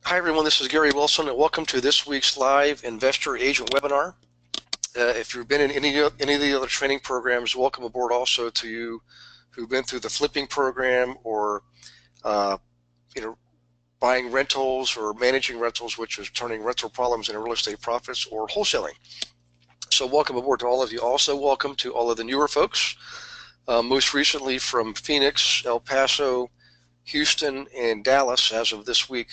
Hi everyone, this is Gary Wilson and welcome to this week's live investor agent webinar. If you've been in any of the other training programs, welcome aboard also to you who've been through the flipping program or buying rentals or managing rentals, which is turning rental problems into real estate profits, or wholesaling. So welcome aboard to all of you. Also welcome to all of the newer folks, most recently from Phoenix, El Paso, Houston, and Dallas as of this week.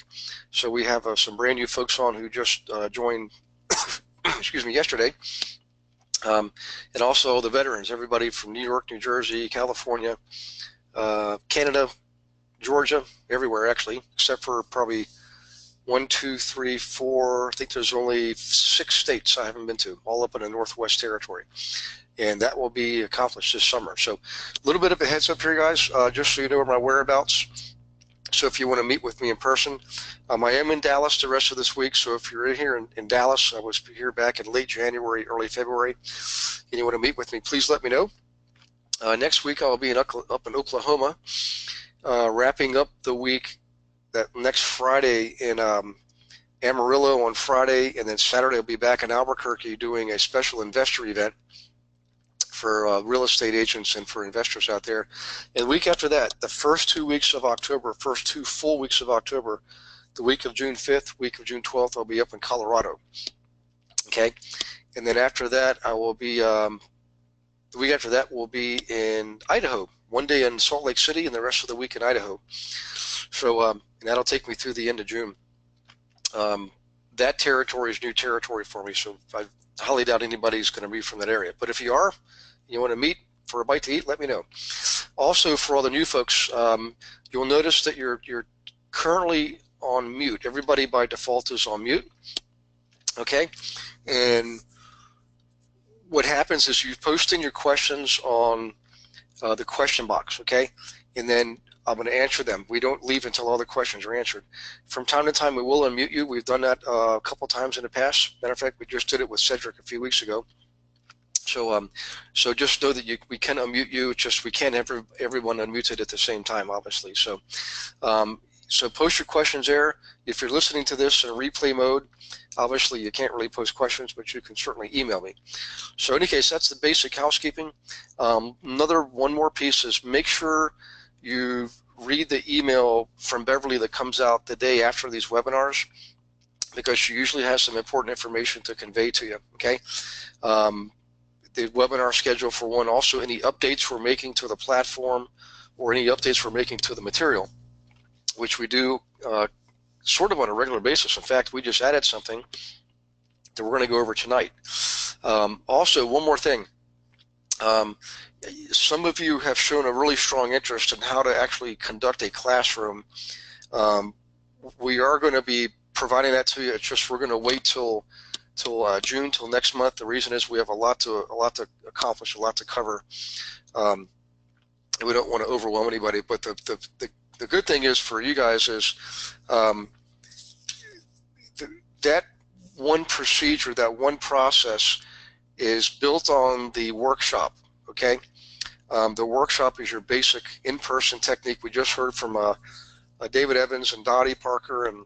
So we have some brand new folks on who just joined excuse me, yesterday. And also the veterans, everybody from New York, New Jersey, California, Canada, Georgia, everywhere actually, except for probably 1, 2, 3, 4, I think there's only 6 states I haven't been to, all up in the Northwest Territory. And that will be accomplished this summer. So a little bit of a heads up here, guys, just so you know my whereabouts. So if you want to meet with me in person, I am in Dallas the rest of this week. So if you're in here in Dallas, I was here back in late January, early February, and you want to meet with me, please let me know. Next week I'll be up in Oklahoma, wrapping up the week that next Friday in Amarillo on Friday, and then Saturday I'll be back in Albuquerque doing a special investor event for real estate agents and for investors out there. And the week after that, the first 2 weeks of October, first 2 full weeks of October, the week of June 5th, week of June 12th, I'll be up in Colorado. Okay, and then after that, I will be, the week after that, we'll be in Idaho, one day in Salt Lake City and the rest of the week in Idaho. So and that'll take me through the end of June. That territory is new territory for me, so I highly doubt anybody's going to be from that area. But if you are, you want to meet for a bite to eat, let me know. Also, for all the new folks, you'll notice that you're currently on mute. Everybody by default is on mute. Okay, and what happens is you post in your questions on the question box. Okay, and then I'm going to answer them. We don't leave until all the questions are answered. From time to time, we will unmute you. We've done that a couple times in the past. Matter of fact, we just did it with Cedric a few weeks ago. So, so just know that we can unmute you. It's just we can't have everyone unmuted at the same time, obviously. So, so post your questions there. If you're listening to this in replay mode, obviously you can't really post questions, but you can certainly email me. So, in any case, that's the basic housekeeping. One more piece is make sure you read the email from Beverly that comes out the day after these webinars, because she usually has some important information to convey to you. Okay. The webinar schedule for one, also any updates we're making to the platform or any updates we're making to the material, which we do sort of on a regular basis. In fact, we just added something that we're going to go over tonight. Also, one more thing. Some of you have shown a really strong interest in how to actually conduct a classroom. We are going to be providing that to you. It's just we're going to wait till June, till next month. The reason is we have a lot to accomplish, a lot to cover. We don't want to overwhelm anybody, but the good thing is for you guys is that one procedure, that one process is built on the workshop. Okay, the workshop is your basic in-person technique. We just heard from David Evans and Dottie Parker and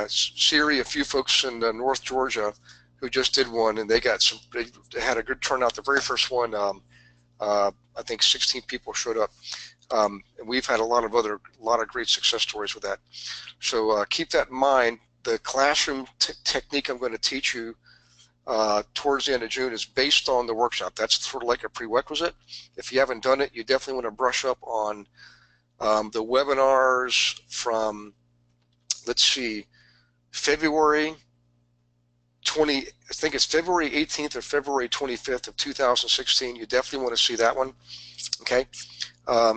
Siri, a few folks in North Georgia who just did one, and they had a good turnout. The very first one, I think 16 people showed up, and we've had a lot of great success stories with that. So keep that in mind. The classroom technique I'm going to teach you towards the end of June is based on the workshop. That's sort of like a prerequisite. If you haven't done it, you definitely want to brush up on the webinars from, let's see, February 18th or February 25th of 2016. You definitely want to see that one. Okay.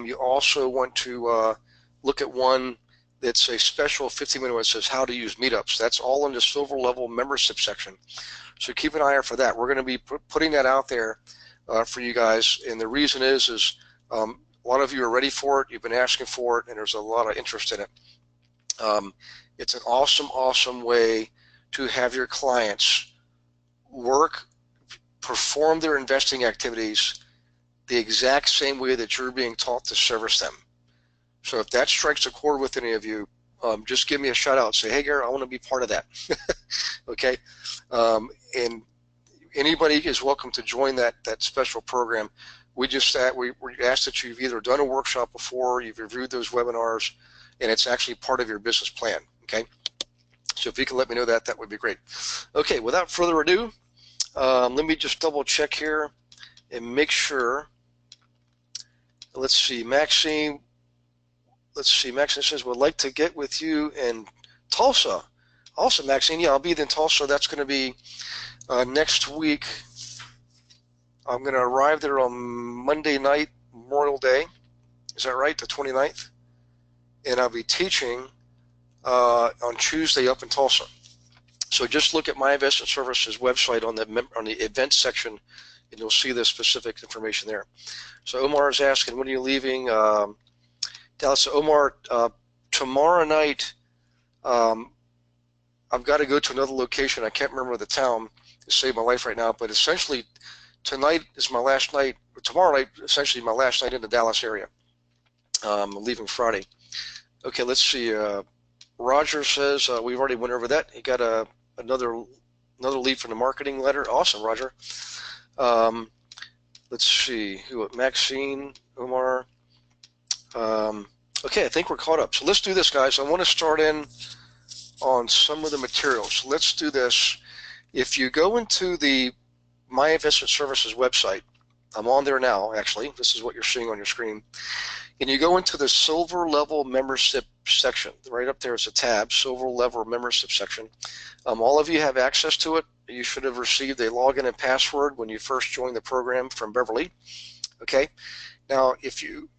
You also want to look at one that's a special 15-minute one that says how to use meetups. That's all in the silver level membership section. So keep an eye out for that. We're going to be putting that out there for you guys. And the reason is a lot of you are ready for it. You've been asking for it, and there's a lot of interest in it. It's an awesome way to have your clients perform their investing activities the exact same way that you're being taught to service them. So if that strikes a chord with any of you, just give me a shout out. Say, hey, Gary, I want to be part of that. Okay, and anybody is welcome to join that special program. We ask that you've either done a workshop before, you've reviewed those webinars, and it's actually part of your business plan. Okay, so if you can let me know that, that would be great. Okay, without further ado, let me just double check here and make sure. Let's see, Maxine. Maxine says, would like to get with you in Tulsa. Awesome, Maxine. Yeah, I'll be in Tulsa. That's going to be next week. I'm going to arrive there on Monday night, Memorial Day. Is that right? The 29th? And I'll be teaching on Tuesday up in Tulsa. So just look at my Investment Services website on the events section, and you'll see the specific information there. So Omar is asking, when are you leaving Dallas? So Omar, tomorrow night, I've got to go to another location. I can't remember the town to save my life right now, but essentially tonight is my last night. Tomorrow night, essentially my last night in the Dallas area. I'm leaving Friday. Okay, let's see. Roger says we've already went over that. He got another lead from the marketing letter. Awesome, Roger. Let's see. Maxine, Omar. Okay, I think we're caught up. So let's do this, guys. I want to start in on some of the materials. Let's do this. If you go into the My Investment Services website, I'm on there now, actually. This is what you're seeing on your screen. And you go into the silver level membership section. Right up there is a tab, silver level membership section. All of you have access to it. You should have received a login and password when you first joined the program from Beverly. Okay. Now, if you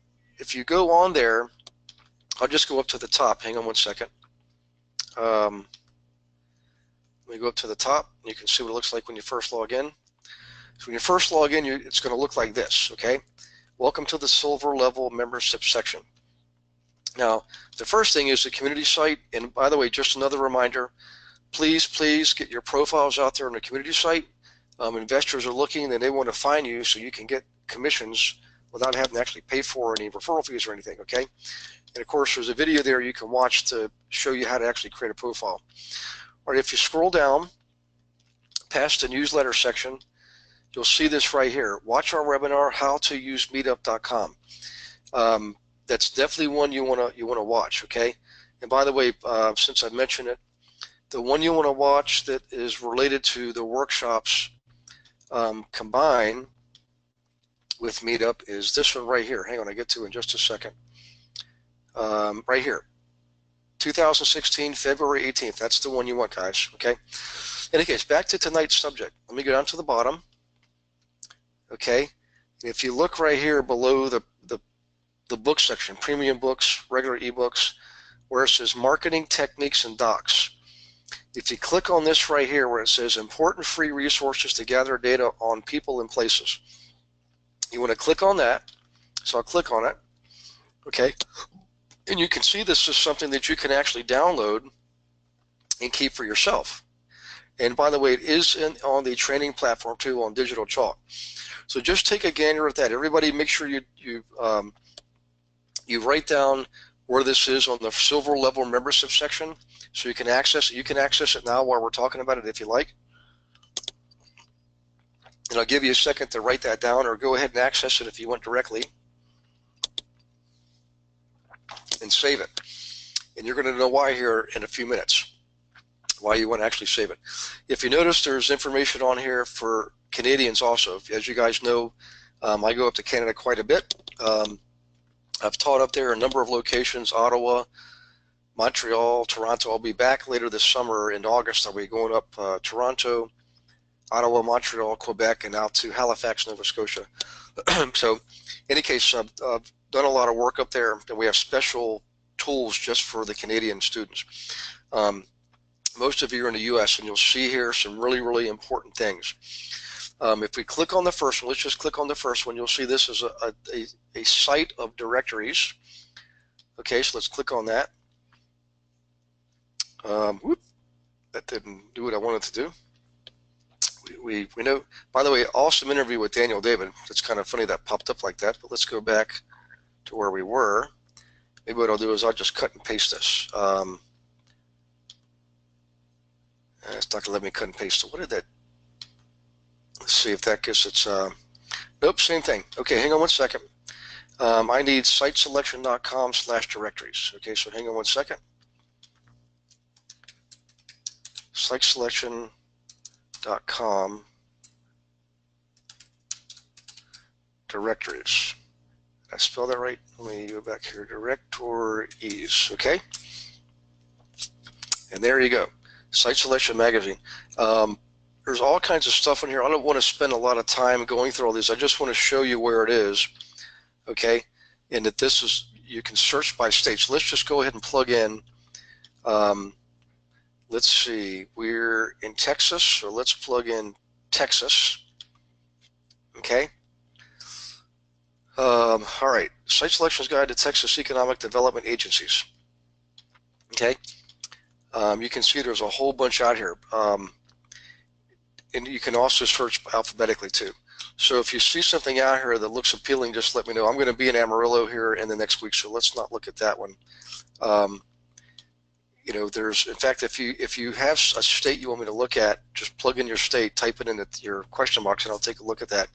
go on there, I'll just go up to the top. Hang on one second. Let me go up to the top. You can see what it looks like when you first log in. So when you first log in, it's going to look like this, okay? Welcome to the silver level membership section. Now, the first thing is the community site. And by the way, just another reminder, please get your profiles out there on the community site. Investors are looking and they want to find you so you can get commissions without having to actually pay for any referral fees or anything, okay? And of course, there's a video there you can watch to show you how to actually create a profile. All right, if you scroll down past the newsletter section, you'll see this right here. Watch our webinar, how to use meetup.com. That's definitely one you want to watch, okay? And by the way, since I mentioned it, the one you want to watch that is related to the workshops combined with Meetup is this one right here. Hang on, I get to it in just a second. Right here, 2016, February 18th. That's the one you want, guys, okay? In any case, back to tonight's subject. Let me go down to the bottom, okay? And if you look right here below the book section, premium books, regular ebooks, where it says marketing techniques and docs. If you click on this right here where it says important free resources to gather data on people and places, you want to click on that. So I'll click on it, okay? And you can see this is something that you can actually download and keep for yourself. And by the way, it is on the training platform too, on Digital Chalk. So just take a gander at that. Everybody, make sure you write down where this is on the silver level membership section, so you can access it. You can access it now while we're talking about it if you like. And I'll give you a second to write that down, or go ahead and access it if you want directly, and save it. And you're going to know why here in a few minutes, why you want to actually save it. If you notice, there's information on here for Canadians also. As you guys know, I go up to Canada quite a bit. I've taught up there a number of locations, Ottawa, Montreal, Toronto. I'll be back later this summer in August. I'll be going up Toronto, Ottawa, Montreal, Quebec, and out to Halifax, Nova Scotia. So in any case, I've done a lot of work up there, and we have special tools just for the Canadian students. Most of you are in the US, and you'll see here some really important things. If we click on the first one, let's just click on the first one, you'll see this is a site of directories. Okay, so let's click on that. Whoop, that didn't do what I wanted to do. We know, by the way, awesome interview with Daniel David. It's kind of funny that popped up like that, but let's go back to where we were. maybe what I'll do is I'll just cut and paste this. It's not going to let me cut and paste it. What did that? Let's see if that gives its. Nope, same thing. Okay, hang on one second. I need siteselection.com/directories. Okay, so hang on one second. Siteselection.com directories. Did I spell that right? Let me go back here. Directories. Okay. And there you go. Site Selection Magazine. There's all kinds of stuff in here. I don't want to spend a lot of time going through all these. I just want to show you where it is. Okay. And that this is, you can search by state. So let's just go ahead and plug in. Let's see, we're in Texas, so let's plug in Texas. Okay. All right, Site Selections Guide to Texas Economic Development Agencies. Okay. You can see there's a whole bunch out here. And you can also search alphabetically too. So if you see something out here that looks appealing, just let me know. I'm going to be in Amarillo here in the next week, so let's not look at that one. You know, there's, in fact, if you have a state you want me to look at, just plug in your state, type it in your question box, and I'll take a look at that.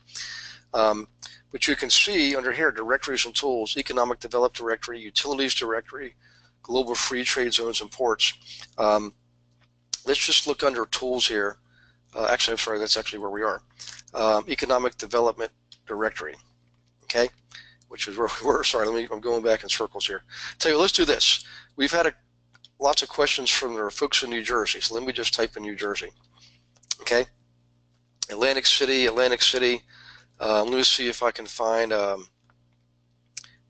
But you can see under here, directories and tools, economic developed directory, utilities directory, global free trade zones and ports. Let's just look under tools here. Actually, I'm sorry, that's actually where we are. Economic development directory, okay, which is where we were. Sorry, I'm going back in circles here. Tell you, let's do this. We've had lots of questions from the folks in New Jersey, so let me just type in New Jersey. Okay, Atlantic City. Let me see if I can find.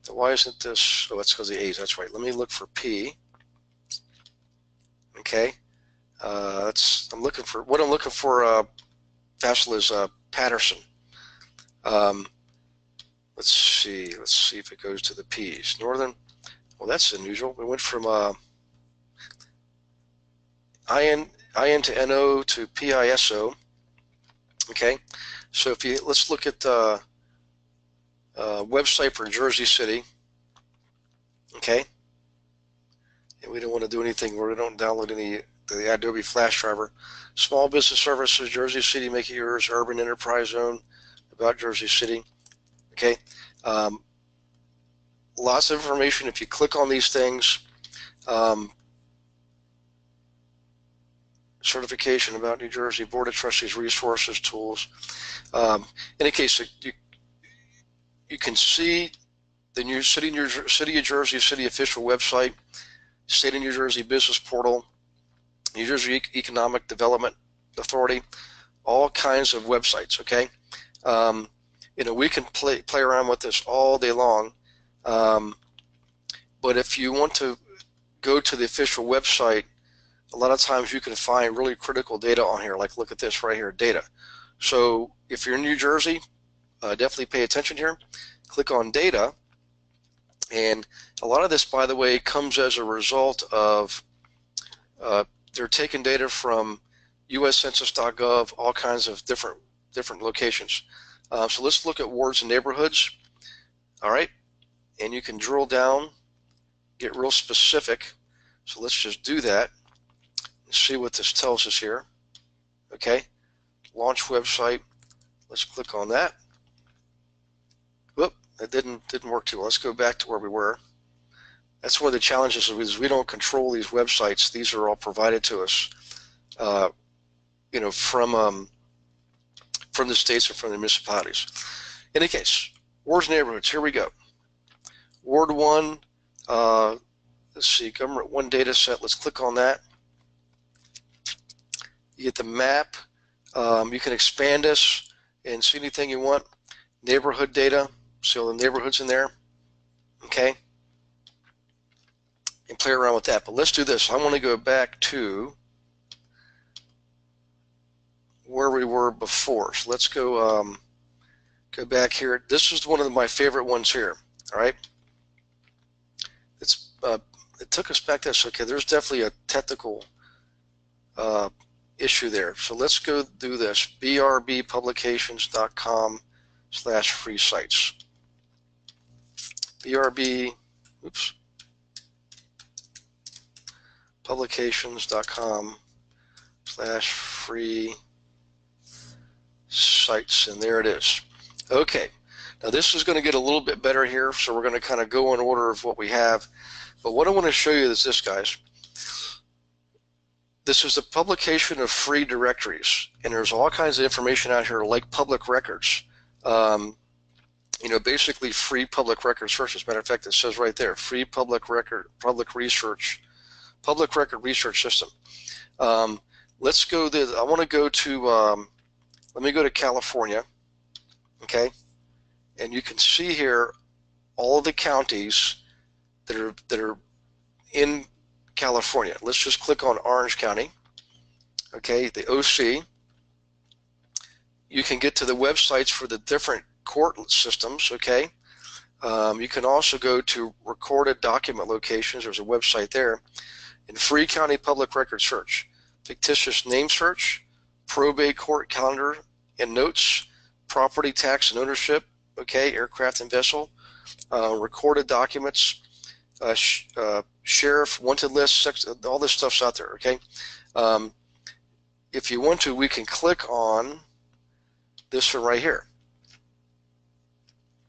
Why isn't this? Oh, that's because of the A's. That's right. Let me look for P. Okay, I'm looking for what I'm looking for. Vassal is Patterson. Let's see if it goes to the P's. Northern. Well, that's unusual. We went from IN to NO to PISO. Okay, so let's look at the website for Jersey City. Okay, and we don't want to do anything where we don't download the Adobe Flash driver. Small Business Services, Jersey City, make it yours. Urban Enterprise Zone, about Jersey City. Okay, lots of information. If you click on these things, certification about New Jersey, Board of Trustees, resources, tools. In any case, you can see the new City of Jersey City official website, State of New Jersey business portal, New Jersey Economic Development Authority, all kinds of websites. Okay, you know, we can play around with this all day long, but if you want to go to the official website, a lot of times you can find really critical data on here. Like, look at this right here, data. So if you're in New Jersey, definitely pay attention here. Click on data, and a lot of this, by the way, comes as a result of they're taking data from USCensus.gov, all kinds of different locations. So let's look at wards and neighborhoods. All right, and you can drill down, get real specific. So let's just do that and see what this tells us here. Okay, launch website. Let's click on that. Whoop, that didn't work too well. Let's go back to where we were. That's one of the challenges is we don't control these websites. These are all provided to us, you know, from the states or from the municipalities. In any case, wards and neighborhoods. Here we go. Ward 1. Let's see, Government 1 data set. Let's click on that. You get the map. You can expand this and see anything you want. Neighborhood data. See all the neighborhoods in there. Okay. And play around with that. But let's do this. I want to go back to where we were before. So let's go back here. This is one of my favorite ones here. All right. It took us back to this. Okay, there's definitely a technical issue there. So let's go do this. brbpublications.com/free sites. BRB, oops, publications.com/free sites, and there it is. Okay, now this is going to get a little bit better here, so we're going to kind of go in order of what we have. But what I want to show you is this, guys. This is the publication of free directories, and there's all kinds of information out here like public records. Basically free public record search. As a matter of fact, it says right there, free public record research system. Let's go there. I want to go to, let me go to California, okay? And you can see here all of the counties that are in California. Let's just click on Orange County, okay, the OC. You can get to the websites for the different court systems, okay? You can also go to recorded document locations. There's a website there. And free county public record search, fictitious name search, probate court calendar and notes, property tax and ownership, okay, aircraft and vessel, recorded documents, sheriff wanted list, all this stuff's out there, okay? If you want to, we can click on this one right here.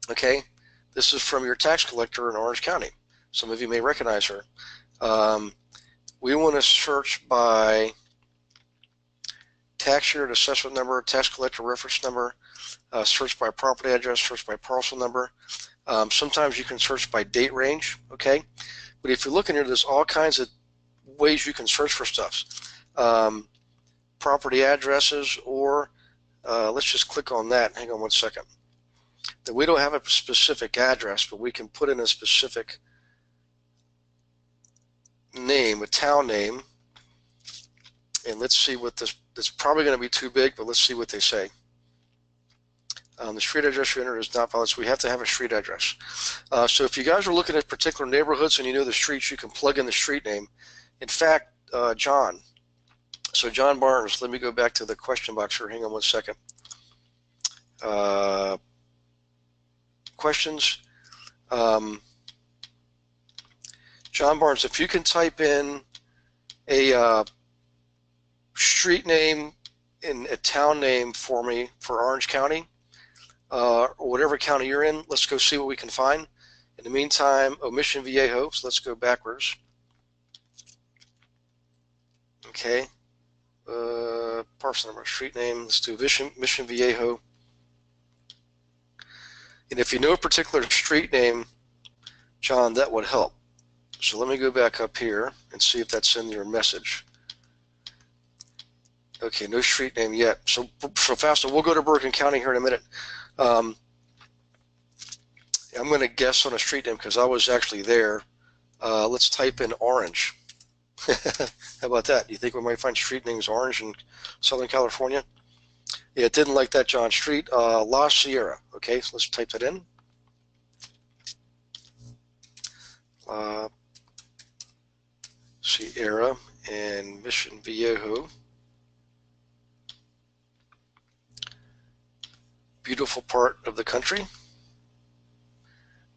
Okay, this is from your tax collector in Orange County. Some of you may recognize her. We want to search by tax year and assessment number, tax collector reference number, search by property address, search by parcel number. Sometimes you can search by date range, okay? But if you look in here, there's all kinds of ways you can search for stuff. Property addresses, or let's just click on that. Hang on one second. That we don't have a specific address, but we can put in a specific name, a town name, and let's see what this. It's probably going to be too big, but let's see what they say. The street address you enter is not valid, so we have to have a street address. So if you guys are looking at particular neighborhoods and you know the streets, you can plug in the street name. In fact, John. So John Barnes, let me go back to the question box here. Hang on one second. Questions. John Barnes, if you can type in a street name and a town name for me for Orange County, or whatever county you're in, let's go see what we can find. In the meantime, Mission Viejo, so let's go backwards. Okay, parcel number, street name, let's do Mission Viejo. And if you know a particular street name, John, that would help. So let me go back up here and see if that's in your message. Okay, no street name yet. So fast, we'll go to Bergen County here in a minute. I'm going to guess on a street name because I was actually there. Let's type in Orange. How about that? You think we might find street names Orange in Southern California? Yeah, it didn't like that, John. Street, La Sierra. Okay, so let's type that in. La Sierra and Mission Viejo. Beautiful part of the country.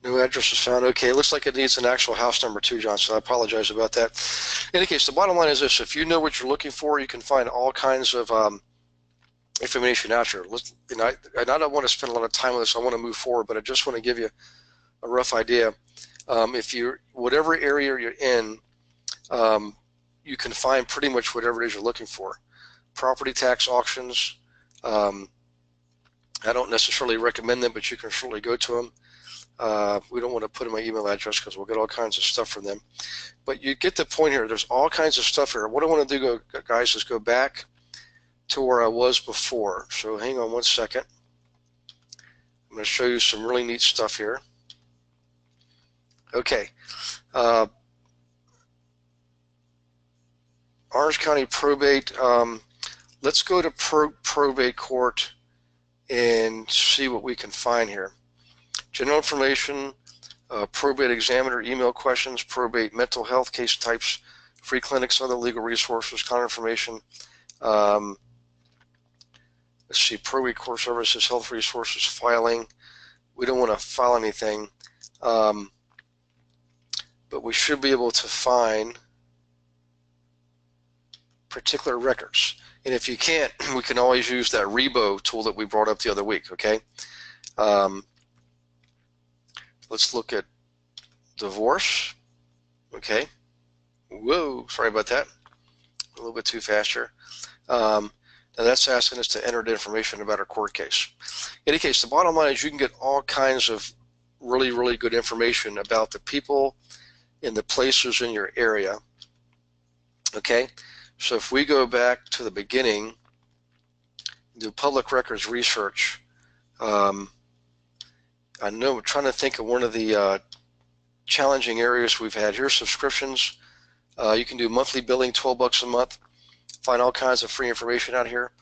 No address is found. Okay, it looks like it needs an actual house number too, John, so I apologize about that. In any case, the bottom line is this. If you know what you're looking for, you can find all kinds of information out here. And I don't want to spend a lot of time on this. I want to move forward, but I just want to give you a rough idea. If you're, whatever area you're in, you can find pretty much whatever it is you're looking for. Property tax auctions, I don't necessarily recommend them, but you can certainly go to them. We don't want to put in my email address because we'll get all kinds of stuff from them. But you get the point here. There's all kinds of stuff here. What I want to do, guys, is go back to where I was before. So hang on one second. I'm going to show you some really neat stuff here. Okay. Orange County probate. Let's go to probate court and see what we can find here. General information, probate examiner, email questions, probate mental health case types, free clinics, other legal resources, contact information. Let's see, probate court services, health resources, filing. We don't want to file anything, but we should be able to find particular records. And if you can't, we can always use that Rebo tool that we brought up the other week, okay? Let's look at divorce, okay? Whoa, sorry about that. A little bit too fast here. Now that's asking us to enter the information about our court case. In any case, the bottom line is you can get all kinds of really, really good information about the people and the places in your area, okay? So if we go back to the beginning, do public records research, I know I'm trying to think of one of the challenging areas we've had. Here's subscriptions. You can do monthly billing, $12 a month. Find all kinds of free information out here.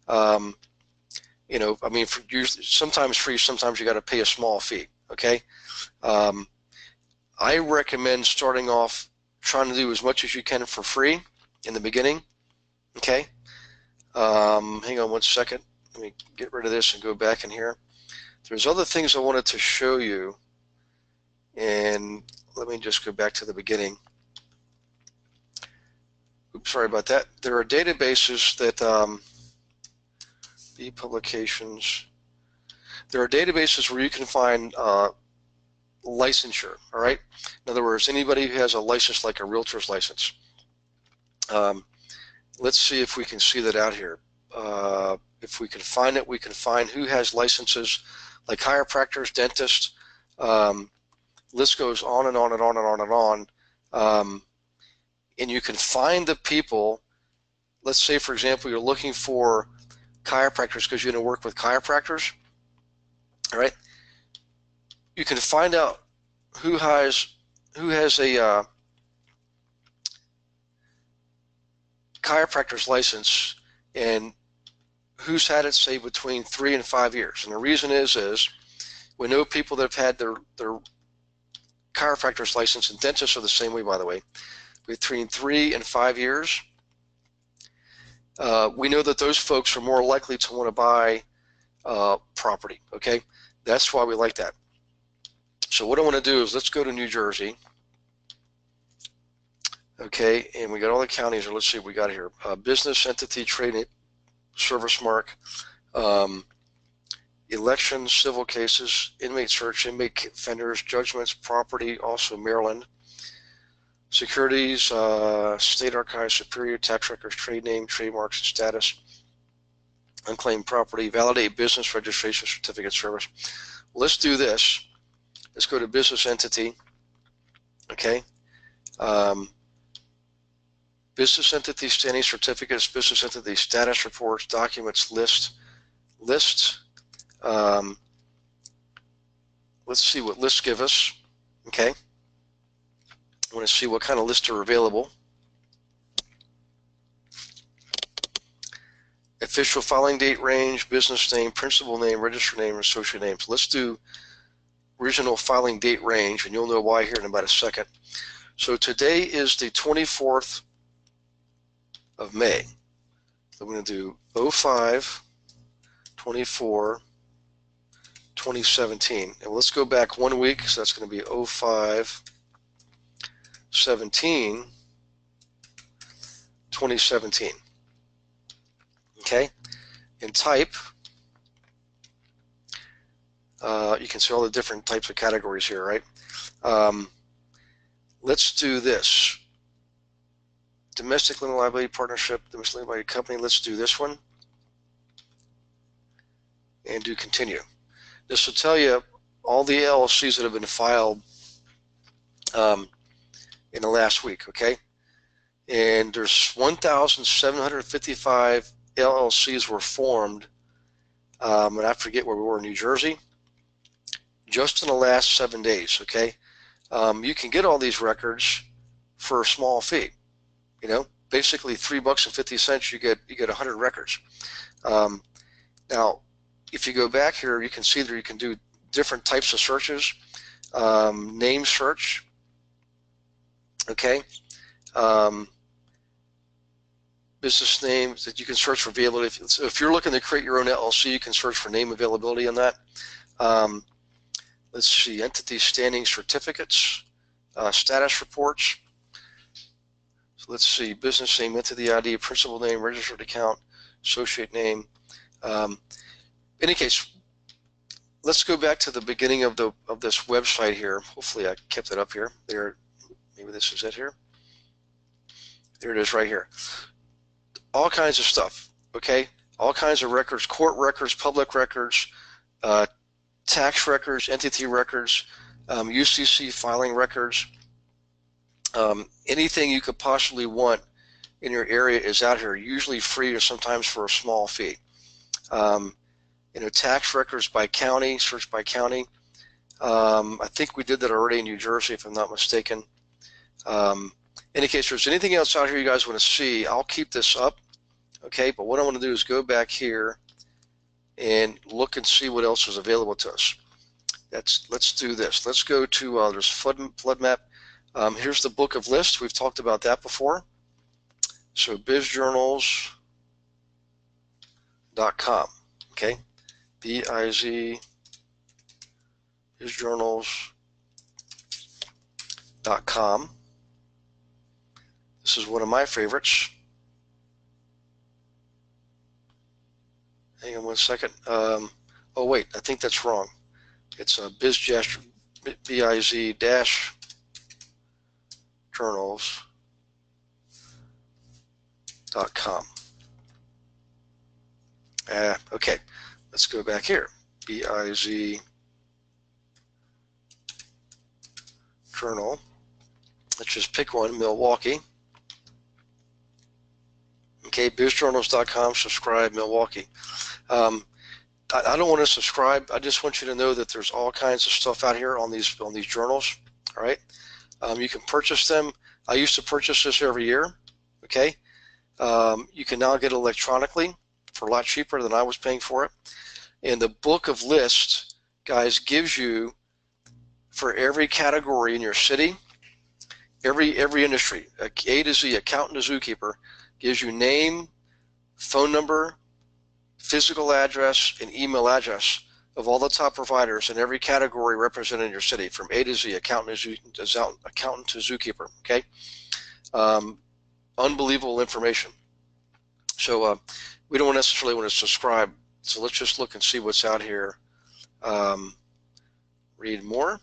You know, I mean, sometimes free, sometimes you got to pay a small fee, okay? I recommend starting off trying to do as much as you can for free in the beginning, okay? Hang on one second. Let me get rid of this and go back in here. There's other things I wanted to show you, and let me just go back to the beginning. Oops, sorry about that. There are databases that, publications. There are databases where you can find licensure, all right? In other words, anybody who has a license like a realtor's license. Let's see if we can see that out here. If we can find it, we can find who has licenses like chiropractors, dentists, list goes on and on and on and on and on. And you can find the people. Let's say, for example, you're looking for chiropractors because you're going to work with chiropractors, all right? You can find out who has a chiropractor's license and who's had it, say, between 3 and 5 years. And the reason is we know people that have had their chiropractor's license, and dentists are the same way, by the way, between 3 and 5 years. We know that those folks are more likely to want to buy property, okay? That's why we like that. So what I want to do is let's go to New Jersey, okay, and we got all the counties, or let's see what we got here. Business entity, trade, service mark, elections, civil cases, inmate search, inmate offenders, judgments, property, also Maryland, securities, state archives, superior, tax records, trade name, trademarks, and status, unclaimed property, validate business registration certificate service. Let's do this. Let's go to business entity, okay? Business entity standing certificates, business entity status reports, documents, lists. Let's see what lists give us, okay? I want to see what kind of lists are available. Official filing date range, business name, principal name, register name, and associate names. Let's do original filing date range, and you'll know why here in about a second. So today is the 24th of May. So I'm going to do 05, 24, 2017. And let's go back 1 week, so that's going to be 05, 17, 2017. Okay, and type, you can see all the different types of categories here, right? Let's do this. Domestic limited liability partnership, domestic limited liability company, let's do this one. And do continue. This will tell you all the LLCs that have been filed in the last week, okay? And there's 1,755 LLCs were formed, and I forget where we were in New Jersey, just in the last 7 days, okay? You can get all these records for a small fee, you know, basically $3.50, you get 100 records. Now, if you go back here, you can see that you can do different types of searches, name search, okay? Business names that you can search for availability. So if you're looking to create your own LLC, you can search for name availability on that. Let's see, entity standing certificates, status reports. So let's see, business name, entity ID, principal name, registered account, associate name. In any case, let's go back to the beginning of this website here. Hopefully I kept it up here. There, maybe this is it here. There it is right here. All kinds of stuff, okay? All kinds of records, court records, public records, tax records, entity records, UCC filing records. Anything you could possibly want in your area is out here, usually free or sometimes for a small fee. You know, tax records by county, search by county. I think we did that already in New Jersey, if I'm not mistaken. In any case, if there's anything else out here you guys want to see, I'll keep this up, okay? But what I want to do is go back here and look and see what else is available to us. Let's do this. Let's go to, there's flood map. Here's the book of lists. We've talked about that before. So bizjournals.com, okay? B-I-Z, bizjournals.com. This is one of my favorites. Hang on one second. Oh wait, I think that's wrong. It's a biz-journals.com. Okay, let's go back here. B-I-Z journal. Let's just pick one, Milwaukee. Okay, bizjournals.com, subscribe, Milwaukee. I don't want to subscribe. I just want you to know that there's all kinds of stuff out here on these journals. All right, you can purchase them. I used to purchase this every year. Okay, you can now get it electronically for a lot cheaper than I was paying for it. And the book of lists, guys, gives you for every category in your city, every industry, A to Z, accountant to zookeeper, gives you name, phone number, physical address, and email address of all the top providers in every category represented in your city, from A to Z, accountant to zookeeper, okay? Unbelievable information. So we don't necessarily want to subscribe, so let's just look and see what's out here. Read more.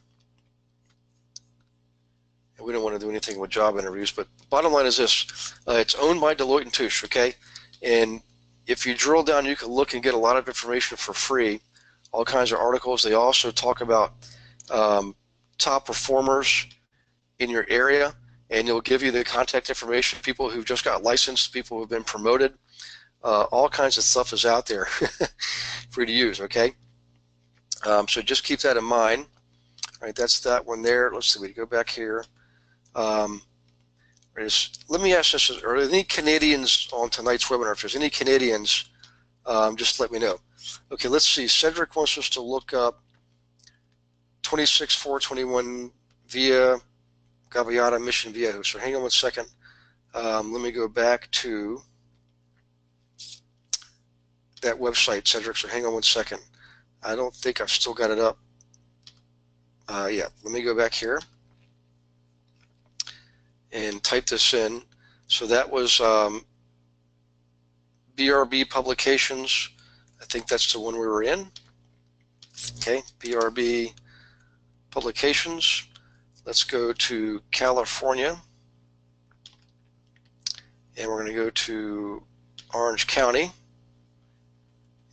We don't want to do anything with job interviews, but bottom line is this. It's owned by Deloitte & Touche, okay? And if you drill down, you can look and get a lot of information for free, all kinds of articles. They also talk about top performers in your area, and it'll give you the contact information, people who've just got licensed, people who've been promoted. All kinds of stuff is out there for you to use, okay? So just keep that in mind. All right, that's that one there. Let's see, we go back here. Let me ask this, are there any Canadians on tonight's webinar? If there's any Canadians, just let me know. Okay, let's see. Cedric wants us to look up 26-421 via Gaviota Mission Viejo. So hang on one second. Let me go back to that website, Cedric. So hang on one second. I don't think I've still got it up. Yeah, let me go back here and type this in. So that was BRB Publications. I think that's the one we were in. Okay, BRB Publications. Let's go to California. And we're going to go to Orange County.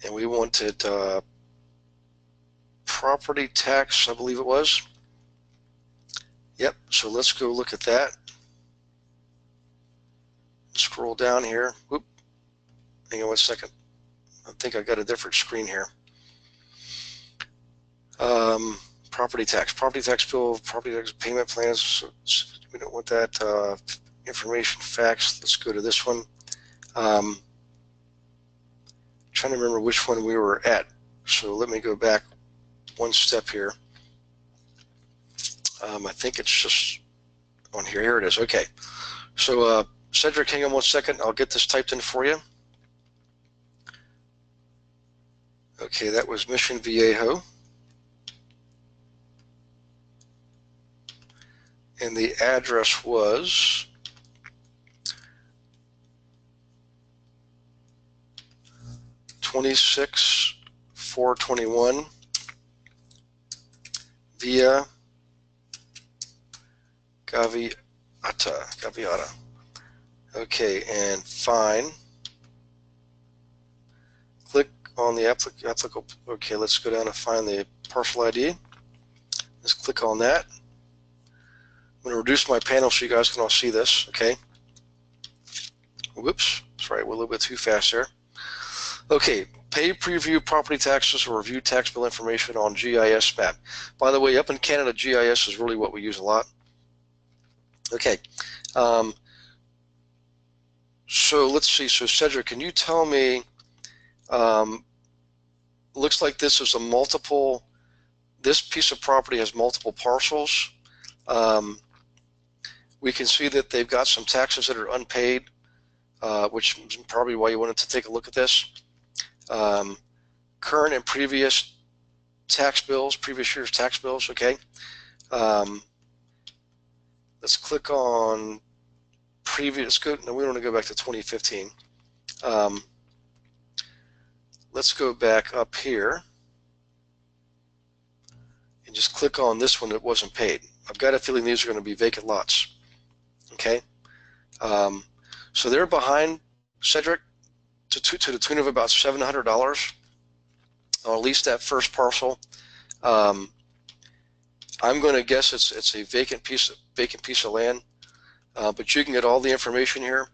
And we wanted property tax, I believe it was. Yep, so let's go look at that. Scroll down here. Whoop. Hang on one second. I think I got a different screen here. Property tax bill, property tax payment plans. So we don't want that. Information facts. Let's go to this one. Trying to remember which one we were at. So let me go back one step here. I think it's just on here. Here it is. Okay. So Cedric, hang on one second. I'll get this typed in for you. Okay, that was Mission Viejo. And the address was 26,421 via Gaviota. Okay, and fine. Click on the applicable. Okay, let's go down and find the parcel ID. Let's click on that. I'm going to reduce my panel so you guys can all see this. Okay. Whoops. Sorry, we're a little bit too fast there. Okay, pay preview property taxes or review tax bill information on GIS map. By the way, up in Canada, GIS is really what we use a lot. Okay. So let's see. So Cedric, can you tell me, looks like this is a multiple, this piece of property has multiple parcels. We can see that they've got some taxes that are unpaid, which is probably why you wanted to take a look at this. Current and previous tax bills, previous year's tax bills, okay. Let's click on previous, good. No, we don't want to go back to 2015. Let's go back up here and just click on this one that wasn't paid. I've got a feeling these are going to be vacant lots. Okay, so they're behind, Cedric, to the tune of about $700 on at least that first parcel. I'm going to guess it's a vacant piece of land, but you can get all the information here.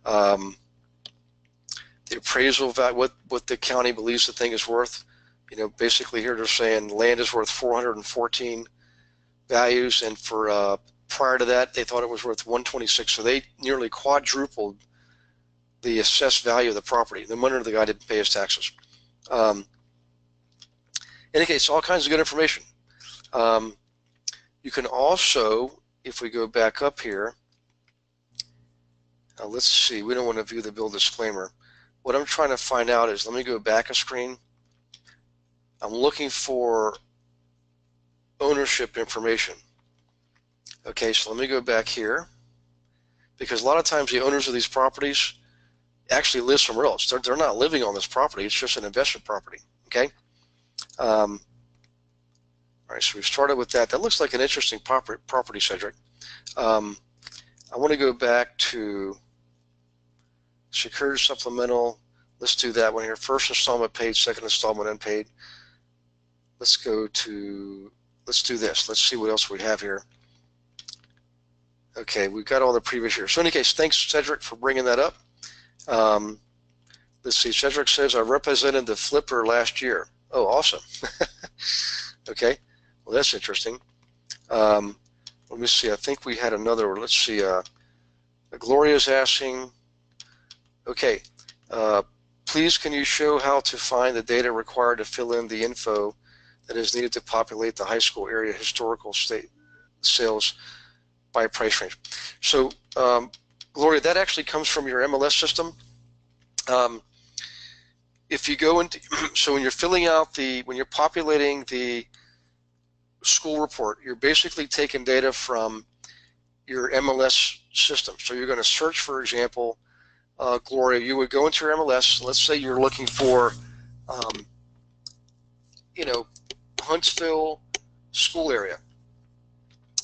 The appraisal value, what the county believes the thing is worth. You know, basically here they're saying land is worth 414 values, and for prior to that they thought it was worth 126. So they nearly quadrupled the assessed value of the property. No wonder the guy didn't pay his taxes. In any case, all kinds of good information. You can also, if we go back up here, let's see, we don't want to view the bill disclaimer. What I'm trying to find out is, let me go back a screen. I'm looking for ownership information. Okay, so let me go back here, because a lot of times the owners of these properties actually live somewhere else. They're not living on this property. It's just an investment property. Okay. All right, so we started with that. That looks like an interesting property, Cedric. I want to go back to secured supplemental. Let's do that one here. First installment paid, second installment unpaid. Let's go to, let's do this. Let's see what else we have here. Okay, we've got all the previous years. So in any case, thanks, Cedric, for bringing that up. Let's see, Cedric says, I represented the flipper last year. Oh, awesome. Okay, well, that's interesting. Let me see, I think we had another, let's see, Gloria's asking, okay, please can you show how to find the data required to fill in the info that is needed to populate the high school area historical sales by price range? So, Gloria, that actually comes from your MLS system. If you go into, so when you're filling out when you're populating the school report, you're basically taking data from your MLS system. So you're going to search, for example, Gloria, you would go into your MLS. Let's say you're looking for, you know, Huntsville school area.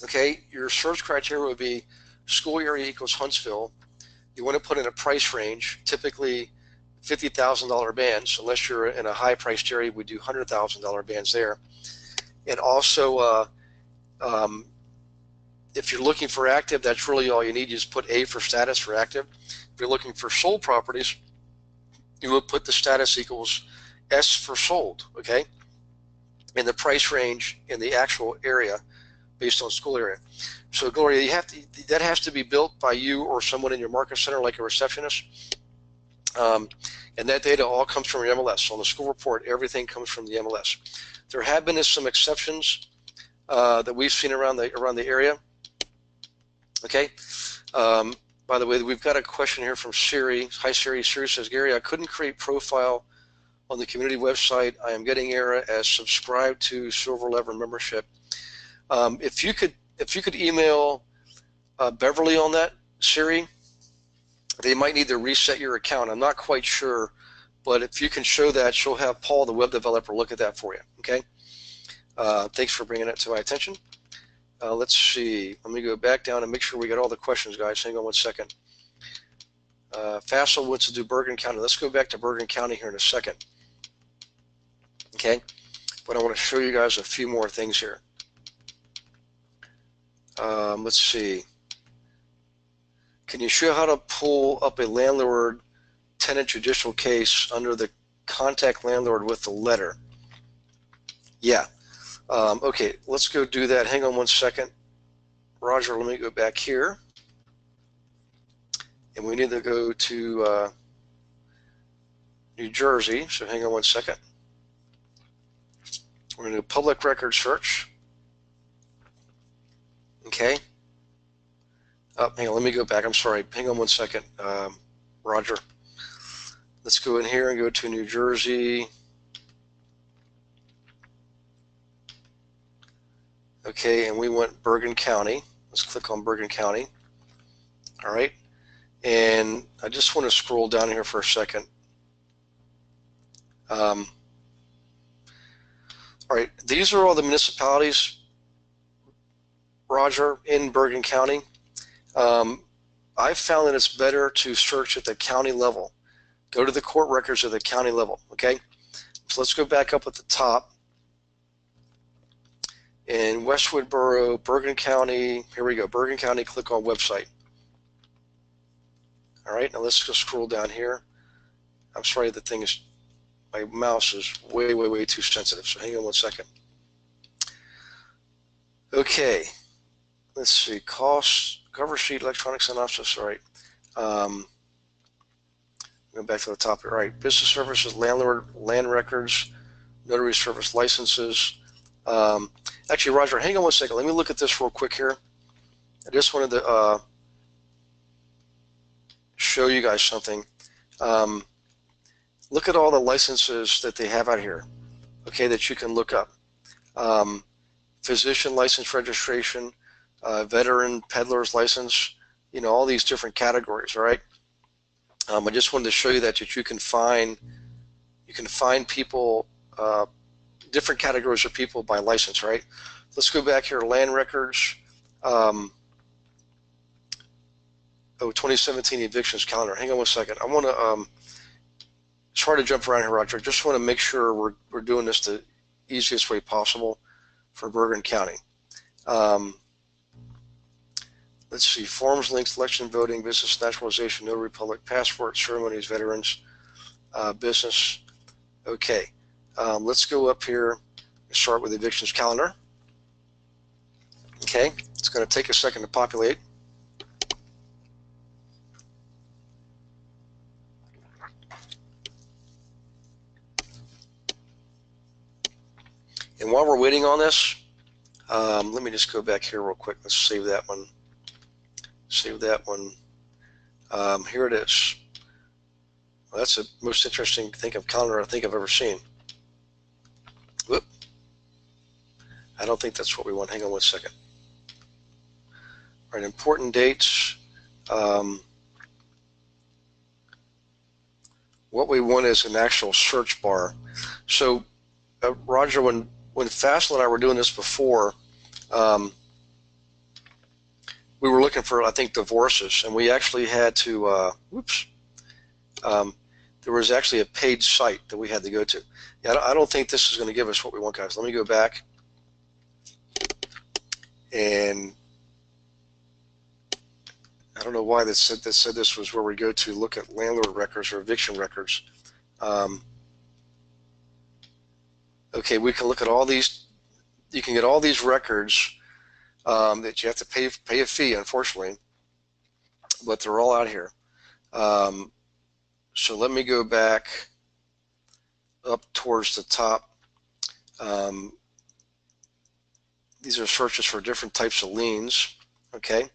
Okay, your search criteria would be school area equals Huntsville. You want to put in a price range, typically $50,000 bands, unless you're in a high priced area, we do $100,000 bands there. And also, if you're looking for active, that's really all you need. You just put A for status for active. If you're looking for sold properties, you would put the status equals S for sold, okay? And the price range in the actual area based on school area. So Gloria, you have to, that has to be built by you or someone in your market center, like a receptionist. And that data all comes from your MLS. So on the school report, everything comes from the MLS. There have been some exceptions that we've seen around the area. Okay. By the way, we've got a question here from Siri. Hi Siri. Siri says, Gary, I couldn't create profile on the community website. I am getting error as subscribed to Silver Lever membership. If you could email Beverly on that, Siri, they might need to reset your account. I'm not quite sure but if you can show that, she'll have Paul, the web developer, look at that for you. Okay. Thanks for bringing it to my attention. Let's see. Let me go back down and make sure we got all the questions, guys. Hang on one second. Fassel wants to do Bergen County. Let's go back to Bergen County here in a second. Okay. But I want to show you guys a few more things here. Let's see. Can you show how to pull up a landlord tenant judicial case under the contact landlord with the letter? Yeah. Okay, let's go do that. Hang on one second. Roger, let me go back here. And we need to go to New Jersey. So hang on one second. We're going to do public record search. Okay. Hang on, let me go back. I'm sorry. Hang on one second, Roger. Let's go in here and go to New Jersey. Okay, and we want Bergen County. Let's click on Bergen County. All right. And I just want to scroll down here for a second. All right, these are all the municipalities, Roger, in Bergen County. I've found that it's better to search at the county level. Go to the court records at the county level, okay? So let's go back up at the top. In Westwood Borough, Bergen County, here we go, Bergen County, click on website. All right, now let's just scroll down here. I'm sorry, the thing is, my mouse is way, way, way too sensitive, so hang on one second. Okay, let's see, costs, cover sheet, electronic synopsis, all right. Go back to the top here. All right, business services, landlord, land records, notary service licenses. Actually, Roger, hang on one second. Let me look at this real quick here. I just wanted to show you guys something. Look at all the licenses that they have out here, okay, that you can look up. Physician license registration, veteran peddler's license, you know, all these different categories, all right? I just wanted to show you that you can find people, different categories of people by license, right? Let's go back here, land records. 2017 evictions calendar. Hang on one second. I want to, sorry to jump around here, Roger. I just want to make sure we're doing this the easiest way possible for Bergen County. Let's see, forms, links, election, voting, business, naturalization, notary public, passport, ceremonies, veterans, business. Okay, let's go up here and start with evictions calendar. Okay, it's going to take a second to populate. And while we're waiting on this, let me just go back here real quick. Let's save that one. Save that one. Here it is. Well, that's the most interesting thing of calendar I think I've ever seen. Whoop. I don't think that's what we want. Hang on one second. All right, important dates. What we want is an actual search bar. So, Roger, when Fassel and I were doing this before, we were looking for, I think, divorces, and we actually had to, there was actually a paid site that we had to go to. Yeah, I don't think this is going to give us what we want, guys. Let me go back. And I don't know why that said this was where we go to look at landlord records or eviction records. Okay, we can look at all these. You can get all these records that you have to pay a fee, unfortunately, but they're all out here. So let me go back up towards the top. These are searches for different types of liens. Okay.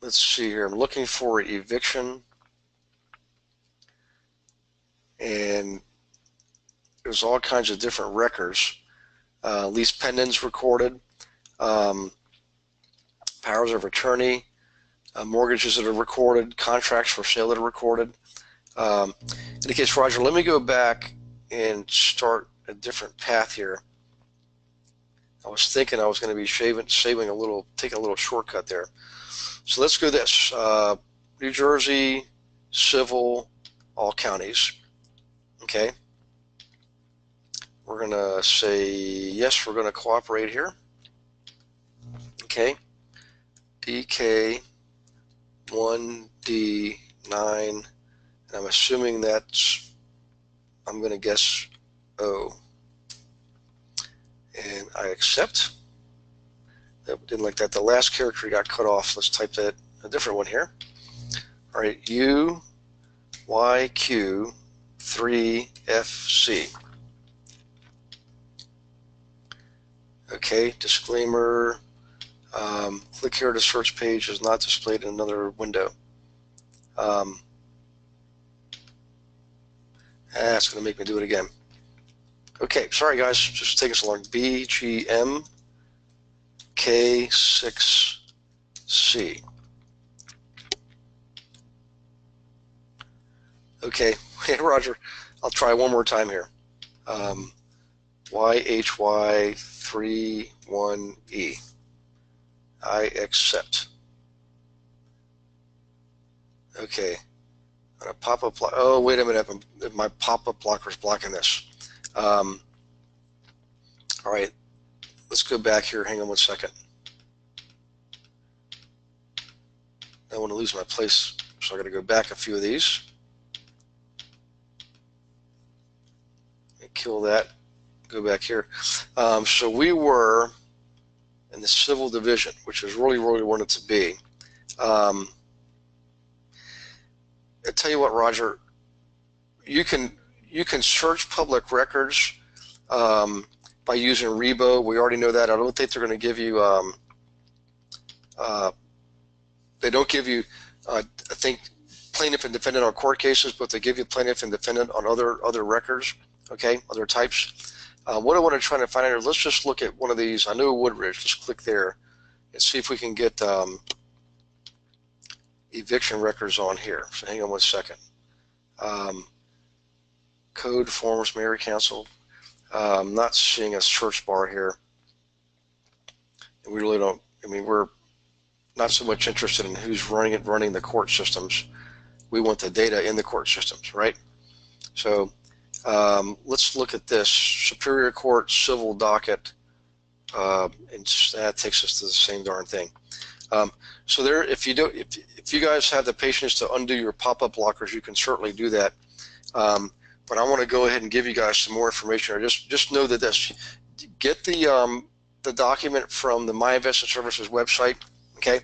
Let's see here. I'm looking for eviction, and there's all kinds of different records. Lease pendants recorded, powers of attorney, mortgages that are recorded, contracts for sale that are recorded, In the case, Roger, let me go back and start a different path here. I was thinking I was going to be taking a little shortcut there. So let's go this. New Jersey, civil, all counties. Okay. We're going to say, yes, we're going to cooperate here. Okay. DK 1D9. And I'm assuming that's, I'm going to guess O. And I accept. That didn't like that. The last character got cut off. Let's type that, a different one here. All right, UYQ3FC. Okay, disclaimer. Click here to search page is not displayed in another window. That's going to make me do it again. Okay, sorry guys, just taking so long. BGMK6C. Okay, hey Roger, I'll try one more time here. YHY31E. I accept. Okay, I'm gonna pop-up block. Oh, wait a minute, my pop-up blocker is blocking this. All right, let's go back here. Hang on one second. I don't want to lose my place, so I got to go back a few of these. And kill that. Go back here. So we were in the civil division, which is really, really wanted to be. I'll tell you what, Roger. You can search public records by using Rebo. We already know that. I don't think they're going to give you. They don't give you. I think plaintiff and defendant on court cases, but they give you plaintiff and defendant on other records. Okay, other types. What I want to try to find out here. Let's just look at one of these. I know Woodridge. Let's click there and see if we can get eviction records on here. So hang on one second. Code forms, Mayor Council. I'm not seeing a search bar here. And we really don't, I mean, we're not so much interested in who's running the court systems. We want the data in the court systems, right? So let's look at this. Superior Court civil docket. And that takes us to the same darn thing. So there, if you guys have the patience to undo your pop-up blockers, you can certainly do that. But I want to go ahead and give you guys some more information. Or just know that this, get the document from the My Investment Services website, okay,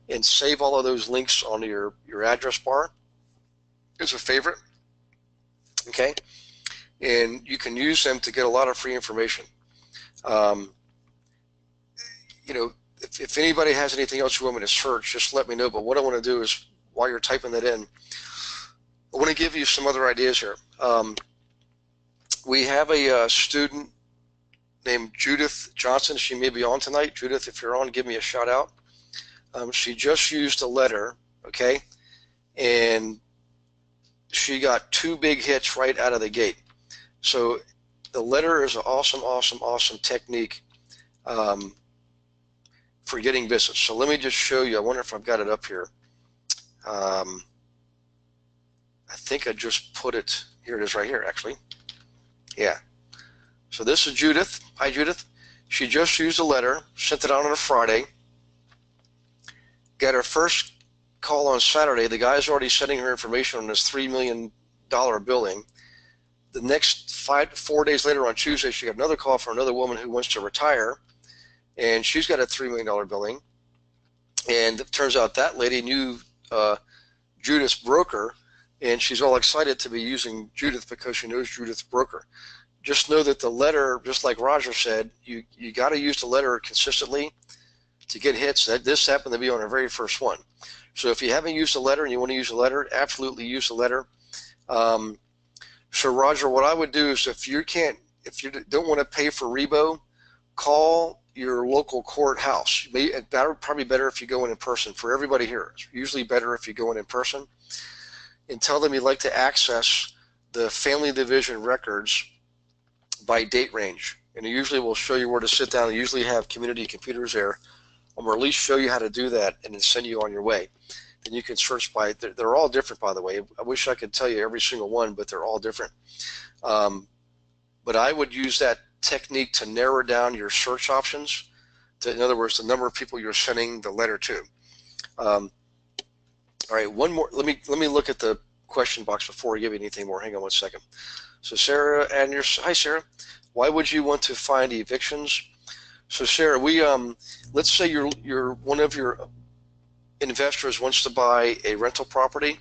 and save all of those links on your address bar as a favorite, okay, and you can use them to get a lot of free information. You know, if anybody has anything else you want me to search, just let me know. But what I want to do is, while you're typing that in, I want to give you some other ideas here. We have a student named Judith Johnson. She may be on tonight. Judith, if you're on, give me a shout out. She just used a letter, okay, and she got 2 big hits right out of the gate. So the letter is an awesome technique for getting business. So let me just show you. I wonder if I've got it up here. I think I just put it, here it is right here actually. Yeah. So this is Judith. Hi Judith. She just used a letter, sent it out on a Friday, got her first call on Saturday. The guy's already sending her information on this $3 million billing. The next 4 days later on Tuesday, she got another call from another woman who wants to retire, and she's got a $3 million billing. And it turns out that lady knew Judith's broker, and she's all excited to be using Judith because she knows Judith's broker. Just know that the letter, just like Roger said, you got to use the letter consistently to get hits. This happened to be on our very first one. So if you haven't used the letter and you want to use the letter, absolutely use the letter. So Roger, what I would do is if you don't want to pay for Rebo, call your local courthouse. Probably better if you go in person. For everybody here, it's usually better if you go in person. and tell them you'd like to access the family division records by date range. And it usually will show you where to sit down. They usually have community computers there, or at least show you how to do that and then send you on your way. And you can search by, they're all different, by the way. I wish I could tell you every single one, but they're all different. But I would use that technique to narrow down your search options. In other words, the number of people you're sending the letter to. All right, one more. Let me look at the question box before I give you anything more. Hang on one second. So Sarah, and hi Sarah. Why would you want to find evictions? So Sarah, let's say you're one of your investors wants to buy a rental property.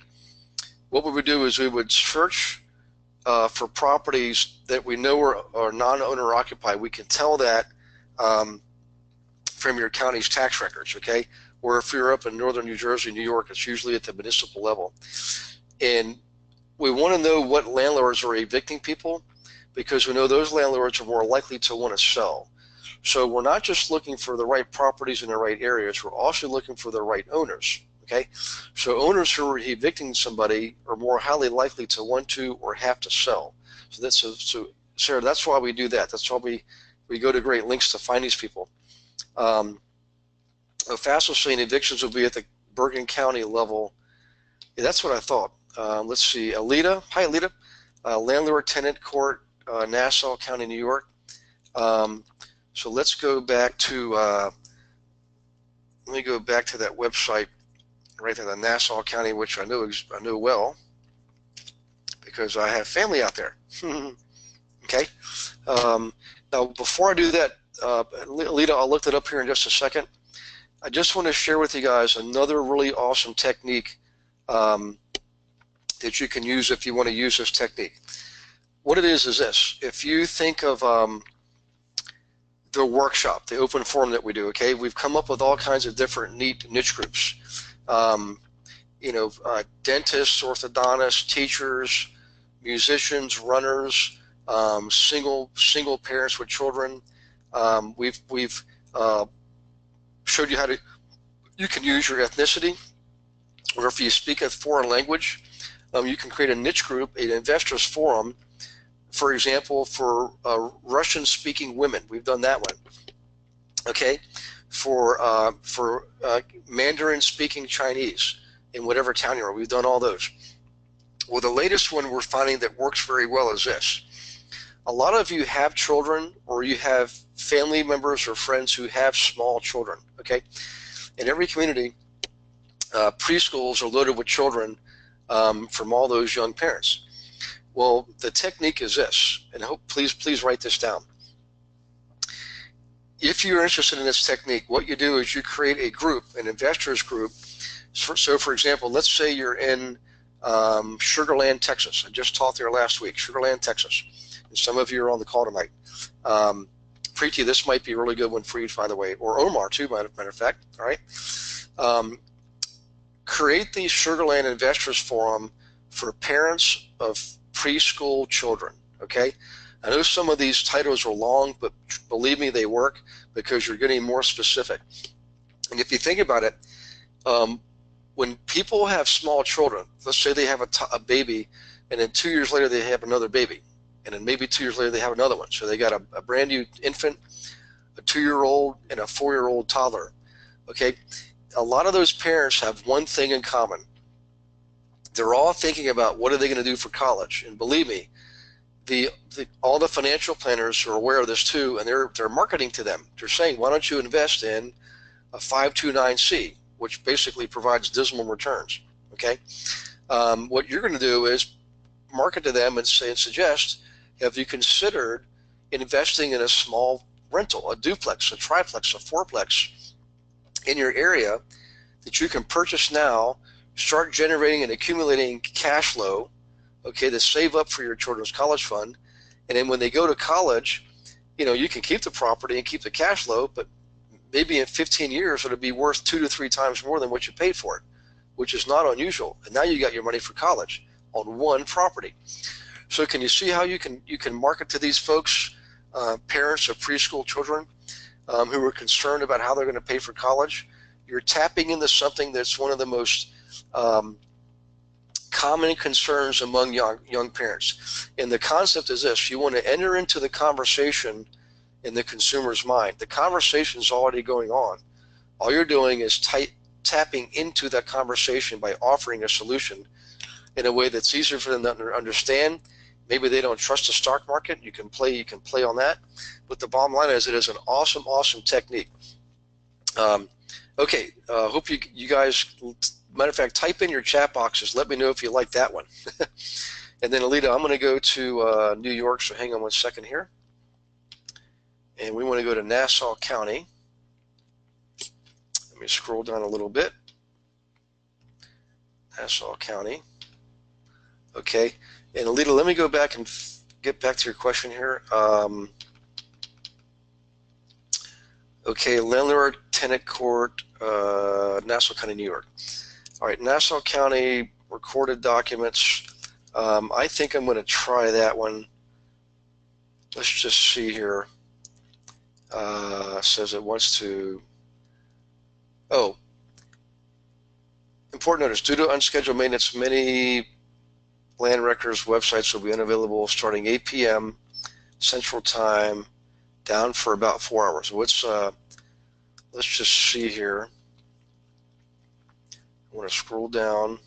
What we would do is we would search for properties that we know are non-owner occupied. We can tell that from your county's tax records, okay? Or if you're up in northern New Jersey, New York, it's usually at the municipal level. And we want to know what landlords are evicting people, because we know those landlords are more likely to want to sell. So we're not just looking for the right properties in the right areas, we're also looking for the right owners, okay? So owners who are evicting somebody are more highly likely to want to or have to sell. So Sarah, that's why we do that. That's why we go to great lengths to find these people. Fast was saying evictions will be at the Bergen County level. Yeah, that's what I thought. Let's see, Alita, hi Alita, Landlord, Tenant, Court, Nassau County, New York. So let's go back to, let me go back to that website right there, the Nassau County, which I know well because I have family out there. Okay. Now, before I do that, Alita, I'll look it up here in just a second. I just want to share with you guys another really awesome technique that you can use if you want to use this technique. What it is this. If you think of the workshop, the open forum that we do, okay, we've come up with all kinds of different neat niche groups. Dentists, orthodontists, teachers, musicians, runners, single parents with children. We've showed you how you can use your ethnicity, or if you speak a foreign language, you can create a niche group, an investors forum, for example, for Russian-speaking women. We've done that one. Okay, for Mandarin-speaking Chinese in whatever town you are. We've done all those. Well, the latest one we're finding that works very well is this. A lot of you have children, or you have family members or friends who have small children, okay? In every community, preschools are loaded with children from all those young parents. Well, the technique is this, and please write this down. If you're interested in this technique, what you do is you create a group, an investors group. So for example, let's say you're in Sugarland, Texas. I just taught there last week, Sugarland, Texas. And some of you are on the call tonight. Preeti, this might be a really good one for you, by the way, or Omar too, matter of fact, all right? Create the Sugarland Investors Forum for parents of preschool children, okay? I know some of these titles are long, but believe me, they work because you're getting more specific. And if you think about it, when people have small children, let's say they have a baby, and then 2 years later they have another baby, and then maybe 2 years later they have another one. So they got a brand new infant, a 2-year-old, and a 4-year-old toddler, okay? A lot of those parents have one thing in common. They're all thinking about what are they going to do for college. And believe me, all the financial planners are aware of this too, and they're marketing to them. They're saying, why don't you invest in a 529C, which basically provides dismal returns, okay? What you're going to do is market to them and suggest, have you considered investing in a small rental, a duplex, a triplex, a fourplex in your area that you can purchase now, start generating and accumulating cash flow, okay, to save up for your children's college fund. And then when they go to college, you can keep the property and keep the cash flow, but maybe in 15 years it'll be worth 2 to 3 times more than what you paid for it, which is not unusual. And now you got your money for college on one property. So can you see how you can market to these folks, parents of preschool children who are concerned about how they're going to pay for college? You're tapping into something that's one of the most common concerns among young parents. And the concept is this: you want to enter into the conversation in the consumer's mind. The conversation is already going on. All you're doing is tapping into that conversation by offering a solution in a way that's easier for them to understand. Maybe they don't trust the stock market. You can play on that. But the bottom line is, it is an awesome technique. Okay, hope you guys, matter of fact, type in your chat boxes. Let me know if you like that one. And then Alita, I'm going to go to New York, so hang on one second here. And we want to go to Nassau County. Let me scroll down a little bit. Nassau County. Okay, and Alita, let me go back and get back to your question here. Okay, Landlord, Tenant Court, Nassau County, New York. All right, Nassau County recorded documents. I think I'm going to try that one. Let's just see here. Says it wants to. Oh, important notice: due to unscheduled maintenance, many land records websites will be unavailable starting 8 p.m. Central Time, down for about 4 hours. Let's just see here. I want to scroll down,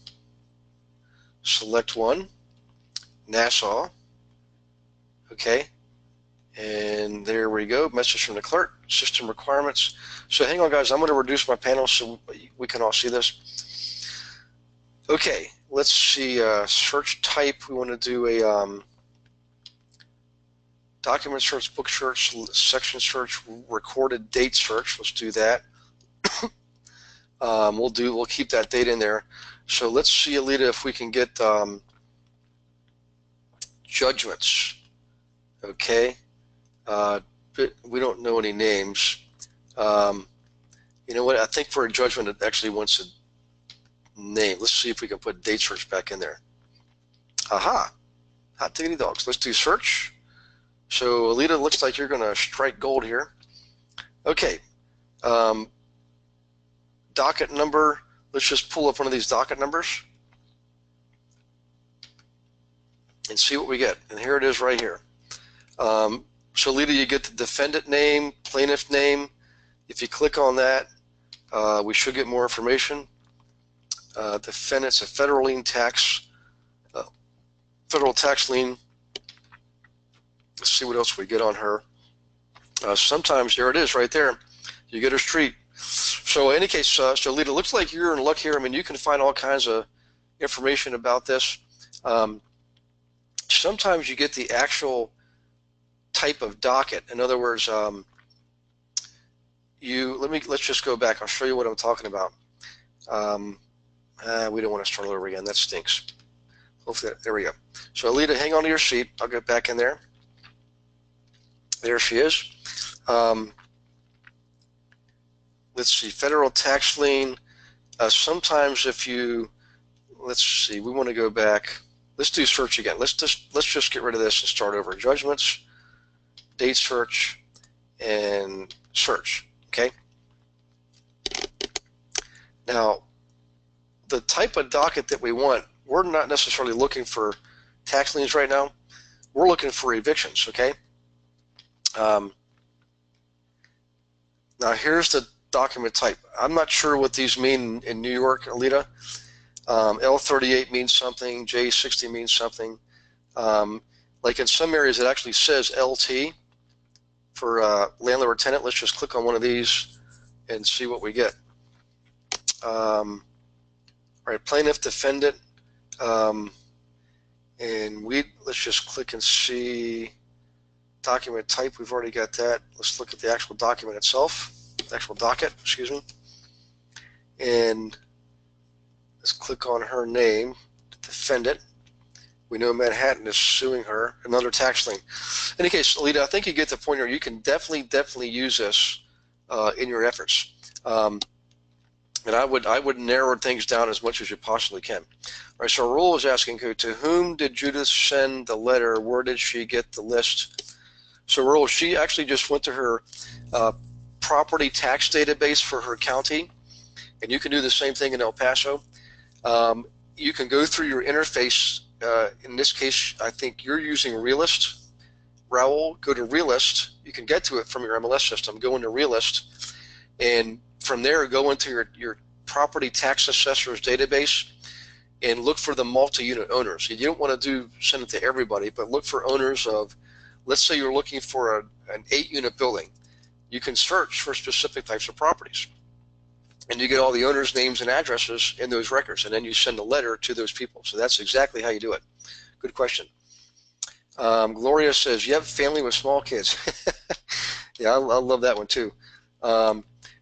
select one, Nassau. Okay, and there we go. Message from the clerk, system requirements. So hang on, guys. I'm going to reduce my panel so we can all see this. Okay, let's see. Search type. We want to do a document search, book search, section search, recorded date search. Let's do that. We'll keep that date in there. So let's see, Alita, if we can get judgments. Okay. We don't know any names. You know what? I think for a judgment, it actually wants a name. Let's see if we can put date search back in there. Aha! Hot diggity dogs. Let's do search. So Alita, looks like you're going to strike gold here. Okay. Docket number. Let's just pull up one of these docket numbers and see what we get. And here it is right here. So Alita, you get the defendant name, plaintiff name. If you click on that, we should get more information. Defendant's a federal lien tax, federal tax lien. Let's see what else we get on her. Sometimes, there it is right there. You get her street. So in any case, so Alita, looks like you're in luck here. I mean, you can find all kinds of information about this. Sometimes you get the actual type of docket. In other words, let's just go back. I'll show you what I'm talking about. We don't want to start over again. That stinks. Hopefully, there we go. So Alita, hang on to your seat. I'll get back in there. There she is. Let's see, federal tax lien. Sometimes if you, let's see, we want to go back. Let's do search again. Let's just get rid of this and start over. Judgments, date search, and search. Okay. Now, the type of docket that we want, we're not necessarily looking for tax liens right now. We're looking for evictions. Okay. Now here's the document type. I'm not sure what these mean in New York, Alita. L38 means something, J60 means something. Like in some areas it actually says LT for landlord tenant. Let's just click on one of these and see what we get. All right, plaintiff, defendant, and let's just click and see document type. We've already got that. Let's look at the actual document itself, actual docket, excuse me. And let's click on her name, defendant. We know Manhattan is suing her, another tax lien. In any case, Alita, I think you get the point here. You can definitely use this in your efforts. And I would narrow things down as much as you possibly can. All right, so Rule is asking, to whom did Judith send the letter? Where did she get the list? So Rule, she actually just went to her property tax database for her county, and you can do the same thing in El Paso. you can go through your interface. In this case, I think you're using Realist. Raul, go to Realist. You can get to it from your MLS system. Go into Realist, and from there, go into your property tax assessor's database and look for the multi-unit owners. You don't want to send it to everybody, but look for owners of, let's say you're looking for an 8-unit building. You can search for specific types of properties, and you get all the owners' names and addresses in those records, and then you send a letter to those people. So that's exactly how you do it. Good question. Gloria says, you have a family with small kids. Yeah, I love that one too.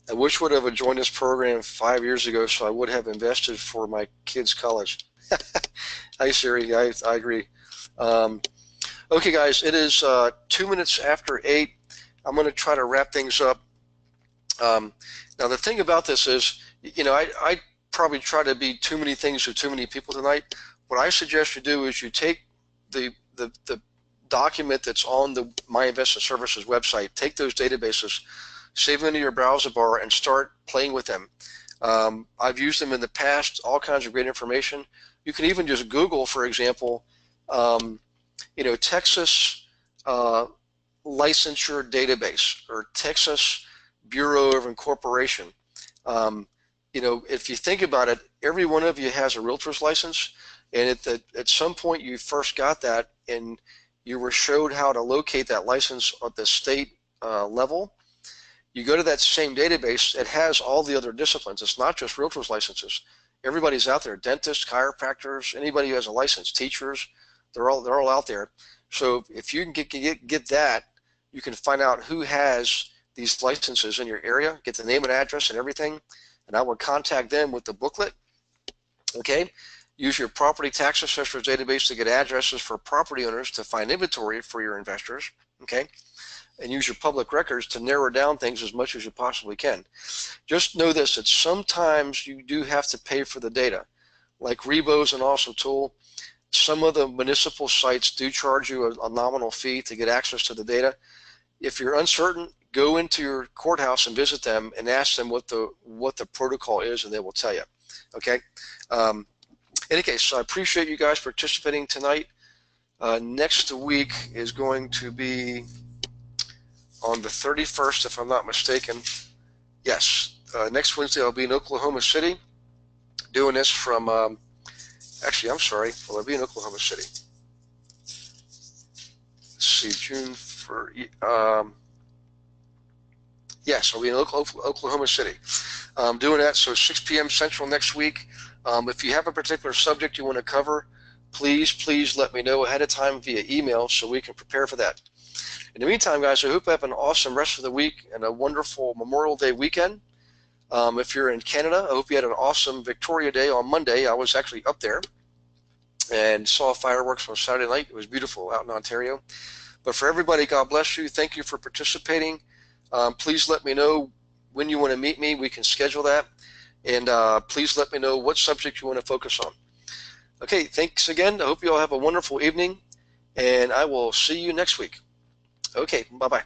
I wish would have joined this program 5 years ago, so I would have invested for my kids' college. Hi, Siri. I agree. Okay, guys, it is 2 minutes after 8. I'm going to try to wrap things up. Now, the thing about this is, I probably try to be too many things to too many people tonight. What I suggest you do is you take the document that's on the My Investment Services website, take those databases, save them into your browser bar, and start playing with them. I've used them in the past, all kinds of great information. You can even just Google, for example, Texas licensure database or Texas Bureau of Incorporation. If you think about it, every one of you has a realtor's license, and at some point you first got that and you were showed how to locate that license at the state level. You go to that same database, it has all the other disciplines. It's not just realtors licenses. Everybody's out there, dentists, chiropractors, anybody who has a license, teachers, they're all out there. So if you can get that, you can find out who has these licenses in your area, get the name and address and everything, and I would contact them with the booklet. Okay? Use your property tax assessor's database to get addresses for property owners to find inventory for your investors. Okay? And use your public records to narrow down things as much as you possibly can. Just know this, that sometimes you do have to pay for the data. Like Rebos and Also Tool, some of the municipal sites do charge you a nominal fee to get access to the data. If you're uncertain, go into your courthouse and visit them and ask them what the protocol is, and they will tell you. Okay? In any case, I appreciate you guys participating tonight. Next week is going to be on the 31st, if I'm not mistaken. Yes, next Wednesday I'll be in Oklahoma City doing this from, actually, I'm sorry, will I be in Oklahoma City? Let's see, June for, yes, I'll be in Oklahoma City. Doing that, so 6 p.m. Central next week. If you have a particular subject you want to cover, please let me know ahead of time via email so we can prepare for that. In the meantime, guys, I hope you have an awesome rest of the week and a wonderful Memorial Day weekend. If you're in Canada, I hope you had an awesome Victoria Day on Monday. I was actually up there and saw fireworks on Saturday night. It was beautiful out in Ontario. But for everybody, God bless you. Thank you for participating. Please let me know when you want to meet me. We can schedule that. And please let me know what subject you want to focus on. Okay, thanks again. I hope you all have a wonderful evening, and I will see you next week. Okay, bye-bye.